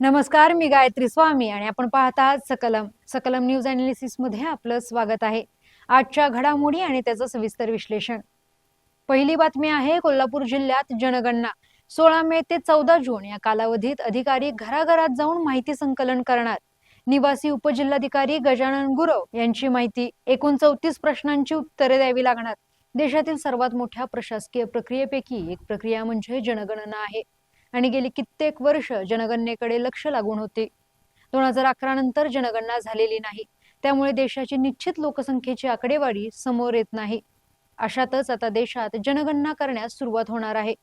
नमस्कार, मी गायत्री स्वामी आणि आपण पाहत आहात सकलम न्यूज अनालिसिस मध्ये आपलं स्वागत आहे। आजच्या घडामोडी आणि त्याचं सविस्तर विश्लेषण। पहिली बातमी आहे कोल्हापूर जिल्ह्यात जनगणना 16 मे ते 14 जून या कालावधीत अधिकारी घराघरात जाऊन माहिती संकलन करणार। निवासी उपजिल्हाधिकारी गजानन गुरव यांची माहिती। एकूण 34 प्रश्नांची उत्तरे द्यावी लागणार। देशातील सर्वात मोठ्या प्रशासकीय प्रक्रियेपैकी एक प्रक्रिया म्हणजे जनगणना आहे आणि गेली कित्येक वर्ष जनगणनेकडे लक्ष लागून होते। 2011 नंतर जनगणना झालेली नाही, त्यामुळे देशाची निश्चित लोकसंख्येची आकडेवारी समोर येत नाही। अशातच आता देशात जनगणना करण्यास सुरुवात होणार आहे।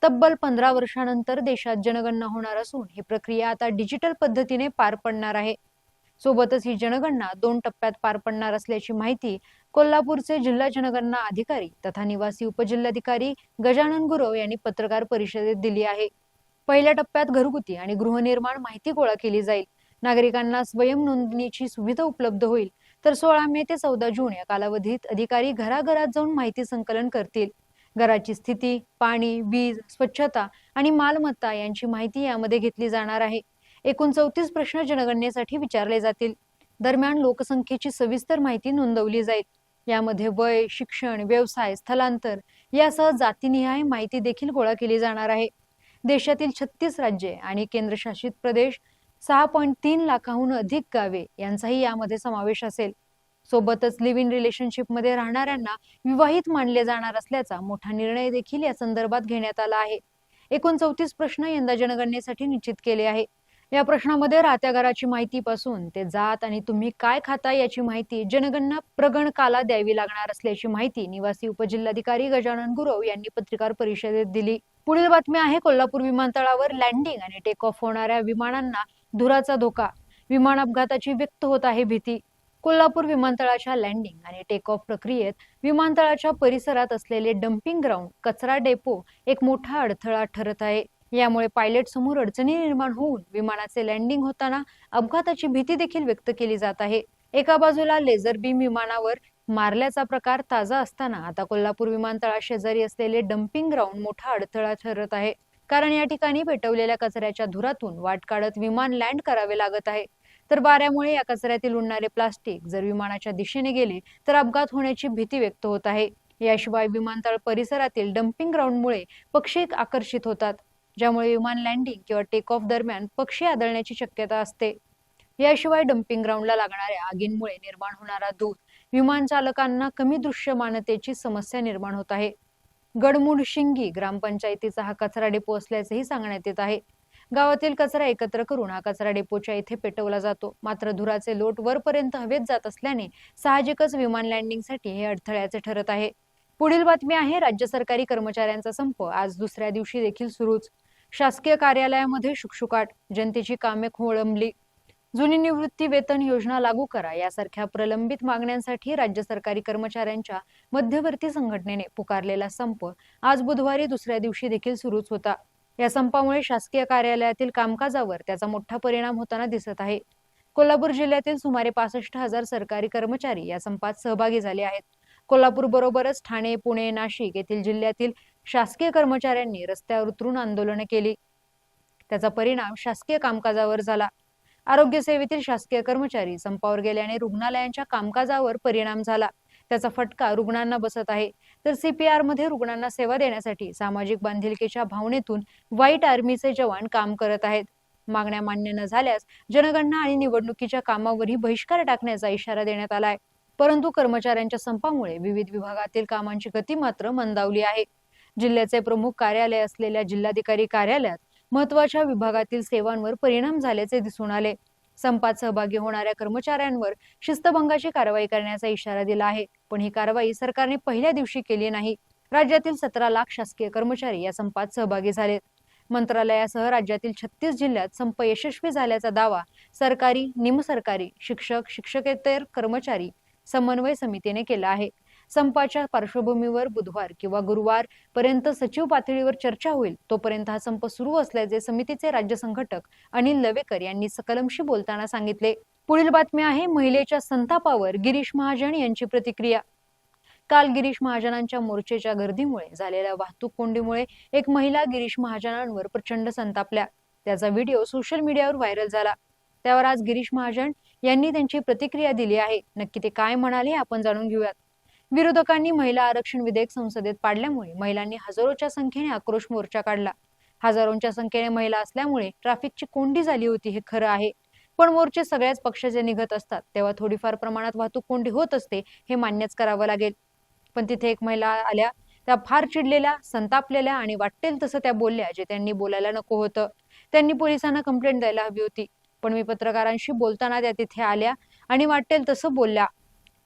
तब्बल 15 वर्षांनंतर देशात जनगणना होणार असून ही प्रक्रिया आता डिजिटल पद्धतीने पार पडणार आहे। सोबतच ही जनगणना 2 टप्प्यात पार पडणार असल्याची माहिती कोल्हापूरचे जिल्हा जनगणना अधिकारी तथा निवासी उपजिल्हाधिकारी गजानन गुरव यांनी पत्रकार परिषदेत दिली आहे। पहिल्या टप्प्यात घरगुती आणि गृहनिर्माण माहिती गोळा केली जाईल। नागरिकांना स्वयं नोंदणीची सुविधा उपलब्ध होईल। तर 16 मे ते 14 जून या कालावधीत अधिकारी घराघरात जाऊन माहिती संकलन करतील। घराची स्थिती, पाणी, वीज, स्वच्छता आणि मालमत्ता यांची माहिती यामध्ये घेतली जाणार आहे। एकूण 34 प्रश्न जनगणनेसाठी विचारले जातील। दरम्यान लोकसंख्येची सविस्तर माहिती नोंदवली जाईल। यामध्ये वय, शिक्षण, व्यवसाय, स्थलांतर यासह जातीनिहाय माहिती देखील गोळा केली जाणार आहे। देशातील 36 राज्ये आणि केंद्रशासित प्रदेश, 6.3 लाखाहून अधिक गावे यांचाही यामध्ये समावेश असेल। सोबतच लिव्ह इन रिलेशनशिप मध्ये राहणाऱ्यांना विवाहित मानले जाणार असल्याचा मोठा निर्णय देखील या संदर्भात घेण्यात आला आहे। एकूण 34 प्रश्न यंदा जनगणनेसाठी निश्चित केले आहे। या प्रश्नामध्ये राहत्या घराची माहिती पासून ते जात आणि तुम्ही काय खाता याची माहिती जनगणना प्रगणकाला द्यावी लागणार असल्याची माहिती निवासी उपजिल्हाधिकारी गजानन गुरव यांनी पत्रकार परिषदेत दिली। पुढील बातमी आहे कोल्हापूर विमानतळावर लँडिंग आणि टेक ऑफ होणाऱ्या विमानांना धुराचा धोका। विमान अपघाताची व्यक्त होत आहे भीती। कोल्हापूर विमानतळाच्या लँडिंग आणि टेक ऑफ प्रक्रियेत विमानतळाच्या परिसरात असलेले डम्पिंग ग्राउंड, कचरा डेपो एक मोठा अडथळा ठरत आहे। यामुळे पायलट समोर अडचणी निर्माण होऊन विमानाचे लँडिंग होताना अपघाताची भीती देखील व्यक्त केली जात आहे। एका बाजूला लेझर बीम विमानावर मारल्याचा प्रकार ताजा असताना आता कोल्हापूर विमानतळाशेजारी असलेले डम्पिंग ग्राउंड मोठा अडथळा ठरत आहे। कारण या ठिकाणी पेटवलेल्या कचऱ्याच्या धुरातून वाट काढत विमान लँड करावे लागत आहे। तर वाऱ्यामुळे या कचऱ्यातील उडणारे प्लास्टिक जर विमानाच्या दिशेने गेले तर अपघात होण्याची भीती व्यक्त होत आहे। याशिवाय विमानतळ परिसरातील डम्पिंग ग्राउंडमुळे पक्षी आकर्षित होतात, ज्यामुळे विमान लँडिंग किंवा टेक ऑफ दरम्यान पक्षी आदळण्याची शक्यता असते। याशिवाय डम्पिंग ग्राउंडला लागणाऱ्या आगींमुळे निर्माण होणारा धूर विमान चालकांना कमी दृश्यमानतेची समस्या निर्माण होत आहे। गडमुडशिंगी ग्रामपंचायतीचा हा कचरा डेपो असल्याचेही सांगण्यात येत आहे। गावातील कचरा एकत्र करून हा कचरा डेपोच्या इथे पेटवला जातो। मात्र धुराचे लोट वरपर्यंत हवेत जात असल्याने साहजिकच विमान लँडिंगसाठी हे अडथळ्याचे ठरत आहे। पुढील बातमी आहे राज्य सरकारी कर्मचाऱ्यांचा संप आज दुसऱ्या दिवशी देखील सुरूच। शासकीय कार्यालयामध्ये शुकशुकाट, जनतेची कामे खोळंबली। जुनी निवृत्ती वेतन योजना लागू करा यासारख्या प्रलंबित मागण्यांसाठी राज्य सरकारी कर्मचाऱ्यांच्या मध्यवर्ती संघटनेने पुकारलेला संप आज बुधवारी दुसऱ्या दिवशी देखील सुरूच होता। या संपामुळे शासकीय कार्यालयातील कामकाजावर त्याचा मोठा परिणाम होताना दिसत आहे। कोल्हापूर जिल्ह्यातील सुमारे 65,000 सरकारी कर्मचारी या संपात सहभागी झाले आहेत। कोल्हापूर बरोबरच ठाणे, पुणे, नाशिक येथील जिल्ह्यातील शासकीय कर्मचाऱ्यांनी रस्त्यावर उतरून आंदोलने केली। त्याचा परिणाम शासकीय कामकाजावर झाला। आरोग्य सेवेतील शासकीय कर्मचारी संपावर गेल्याने रुग्णालयांच्या कामकाजावर परिणाम झाला। त्याचा फटका रुग्णांना बसत आहे। तर सीपीआर मध्ये रुग्णांना सेवा देण्यासाठी सामाजिक बांधिलकीच्या भावनेतून व्हाईट आर्मीचे जवान काम करत आहेत। मागण्या मान्य न झाल्यास जनगणना आणि निवडणुकीच्या कामावरही बहिष्कार टाकण्याचा इशारा देण्यात आलाय। परंतु कर्मचाऱ्यांच्या संपामुळे विविध विभागातील कामांची गती मात्र मंदावली आहे। जिल्ह्याचे प्रमुख कार्यालय असलेल्या जिल्हाधिकारी कार्यालयात महत्त्वाच्या विभागातील सेवांवर परिणाम झाल्याचे दिसून आले। संपात सहभागी होणाऱ्या कर्मचाऱ्यांवर शिस्तभंगाची कारवाई करण्याचा इशारा दिला आहे, पण ही कारवाई सरकारने पहिल्या दिवशी केली नाही। राज्यातील 17 लाख शासकीय कर्मचारी या संपात सहभागी झालेत। मंत्रालयासह राज्यातील 36 जिल्ह्यात संप यशस्वी झाल्याचा दावा सरकारी, निमसरकारी, शिक्षक, शिक्षकेतर कर्मचारी समन्वय समितीने केला आहे। संपाच्या पार्श्वभूमीवर बुधवार किंवा गुरुवार पर्यंत सचिव पातळीवर चर्चा होईल। तोपर्यंत हा संप सुरू असल्याचे समितीचे राज्य संघटक अनिल लवेकर यांनी सकलमशी बोलताना सांगितले। पुढील बातमी आहे महिलेच्या संतापावर गिरीश महाजन यांची प्रतिक्रिया। काल गिरीश महाजनांच्या मोर्चेच्या गर्दीमुळे झालेल्या वाहतूक कोंडीमुळे एक महिला गिरीश महाजनांवर प्रचंड संतापल्या। त्याचा व्हिडिओ सोशल मीडियावर व्हायरल झाला। त्यावर आज गिरीश महाजन यांनी त्यांची प्रतिक्रिया दिली आहे। नक्की ते काय म्हणाले आपण जाणून घेऊयात। विरोधकांनी महिला आरक्षण विधेयक संसदेत पाडल्यामुळे महिलांनी हजारोच्या संख्येने आक्रोश मोर्चा काढला। हजारोंच्या संख्येने महिला असल्यामुळे ट्रॅफिकची कोंडी झाली होती हे खरं आहे, पण मोर्चे सगळ्याच पक्षाचे निघत असतात तेव्हा थोडीफार प्रमाणात वाहतूक कोंडी होत असते हे मान्यच करावं लागेल। पण तिथे एक महिला आल्या, त्या फार चिडलेल्या, संतापलेल्या आणि वाटेल तसं त्या बोलल्या, जे त्यांनी बोलायला नको होतं। त्यांनी पोलिसांना कंप्लेंट द्यायला हवी होती, पण मी पत्रकारांशी बोलताना त्या तिथे आल्या आणि वाटेल तसं बोलल्या।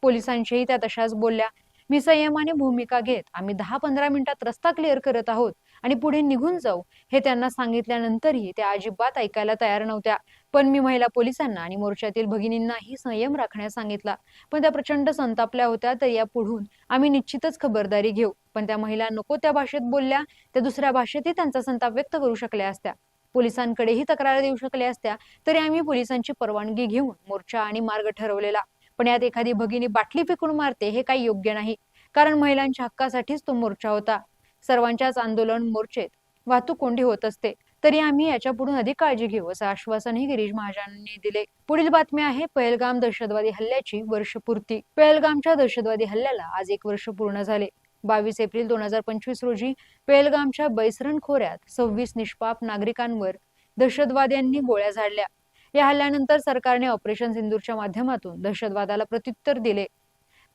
पोलिसांशीही त्या तशाच बोलल्या। मी संयमाने भूमिका घेत आम्ही 10-15 मिनिटात रस्ता क्लिअर करत आहोत आणि पुढे निघून जाऊ हे त्यांना सांगितल्यानंतरही त्या अजिबात ऐकायला तयार नव्हत्या। पण मी महिला पोलिसांना आणि मोर्चातील भगिनींनाही संयम राखण्यास सांगितला, पण त्या प्रचंड संतापल्या होत्या। तर या पुढून आम्ही निश्चितच खबरदारी घेऊ। पण त्या महिला नको त्या भाषेत बोलल्या, त्या दुसऱ्या भाषेतही त्यांचा संताप व्यक्त करू शकल्या असत्या, पोलिसांकडेही तक्रार देऊ शकल्या असत्या, तरी आम्ही पोलिसांची परवानगी घेऊन मोर्चा आणि मार्ग ठरवलेला। पण यात एखादी भगिनी बाटली फेकून मारते हे काही योग्य नाही, कारण महिलांच्या हक्कासाठीच तो मोर्चा होता। सर्वांच्याच आंदोलन मोर्चेत वाहतूक कोंडी होत असते, तरी आम्ही याच्या पुढून अधिक काळजी घेऊ असं आश्वासनही गिरीश महाजनांनी दिले। पुढील बातमी आहे पहलगाम दहशतवादी हल्ल्याची वर्षपूर्ती। पहलगामच्या दहशतवादी हल्ल्याला आज 1 वर्ष पूर्ण झाले। 22 एप्रिल 2025 रोजी पहलगामच्या बैसरन खोऱ्यात 26 निष्पाप नागरिकांवर दहशतवाद्यांनी गोळ्या झाडल्या। या हल्ल्यानंतर सरकारने ऑपरेशन सिंदूरच्या माध्यमातून दहशतवादाला प्रत्युत्तर दिले।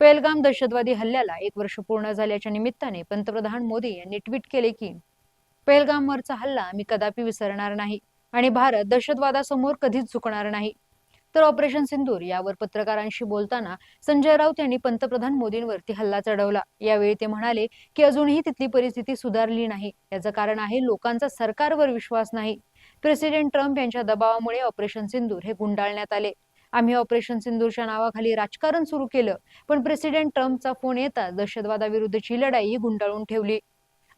पहलगाम दहशतवादी हल्ल्याला 1 वर्ष पूर्ण झाल्याच्या निमित्ताने पंतप्रधान मोदी यांनी ट्विट केले की पहलगामवरचा हल्ला आम्ही कदापि विसरणार नाही आणि भारत दहशतवादासमोर कधीच झुकणार नाही। तर ऑपरेशन सिंदूर यावर पत्रकारांशी बोलताना संजय राऊत यांनी पंतप्रधान मोदींवरती हल्ला चढवला। यावेळी ते म्हणाले की अजूनही तिथली परिस्थिती सुधारली नाही, याचं कारण आहे लोकांचा सरकारवर विश्वास नाही। प्रेसिडेंट ट्रम्प यांच्या दबावामुळे ऑपरेशन सिंदूर हे गुंडाळण्यात आले। आम्ही ऑपरेशन सिंदूरच्या नावाखाली राजकारण सुरू केलं, पण प्रेसिडेंट ट्रम्पचा फोन येताच दहशतवादाविरुद्धची लढाई ही गुंडाळून ठेवली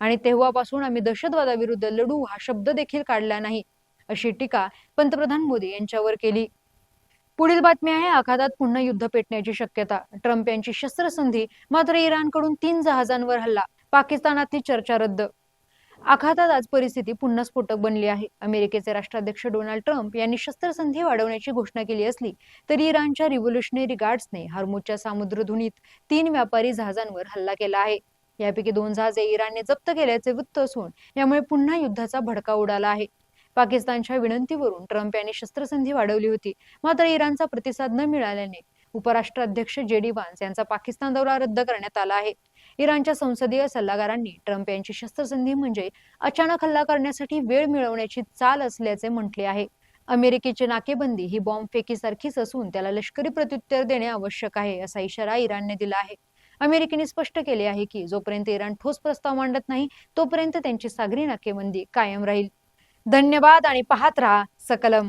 आणि तेव्हापासून आम्ही दहशतवादाविरुद्ध लढू हा शब्द देखील काढला नाही, अशी टीका पंतप्रधान मोदी यांच्यावर केली। पुढील बातमी आहे आखातात पुन्हा युद्ध पेटण्याची शक्यता। ट्रम्प यांची शस्त्रसंधी, मात्र इराणकडून 3 जहाजांवर हल्ला, पाकिस्तानातली चर्चा रद्द। आखातात आज परिस्थिती पुन्हा स्फोटक बनली आहे। अमेरिकेचे राष्ट्राध्यक्ष डोनाल्ड ट्रम्प यांनी शस्त्रसंधी वाढवण्याची घोषणा केली असली तरी इराणच्या रिव्होल्युशनरी गार्ड्सने हॉर्मुझच्या सामुद्रधुनीत 3 व्यापारी जहाजांवर हल्ला केला आहे। यापैकी 2 जहाजे इराणने जप्त केल्याचे वृत्त असून यामुळे पुन्हा युद्धाचा भडका उडाला आहे। पाकिस्तानच्या विनंतीवरून ट्रम्प यांनी शस्त्रसंधी वाढवली होती, मात्र इराणचा प्रतिसाद न मिळाल्याने उपराष्ट्राध्यक्ष JD व्हान्स यांचा पाकिस्तान दौरा रद्द करण्यात आला आहे। इराणच्या संसदीय सल्लागारांनी ट्रम्प यांची शस्त्रसंधी म्हणजे अचानक हल्ला करण्यासाठी वेळ मिळवण्याची चाल असल्याचे म्हटले आहे। अमेरिकेची नाकेबंदी ही बॉम्बफेकीसारखीच असून त्याला लष्करी प्रत्युत्तर देणे आवश्यक आहे, असा इशारा इराणने दिला आहे। अमेरिकेने स्पष्ट केले आहे की जोपर्यंत इराण ठोस प्रस्ताव मांडत नाही तोपर्यंत त्यांची सागरी नाकेबंदी कायम राहील। धन्यवाद आणि पाहत रहा सकलम।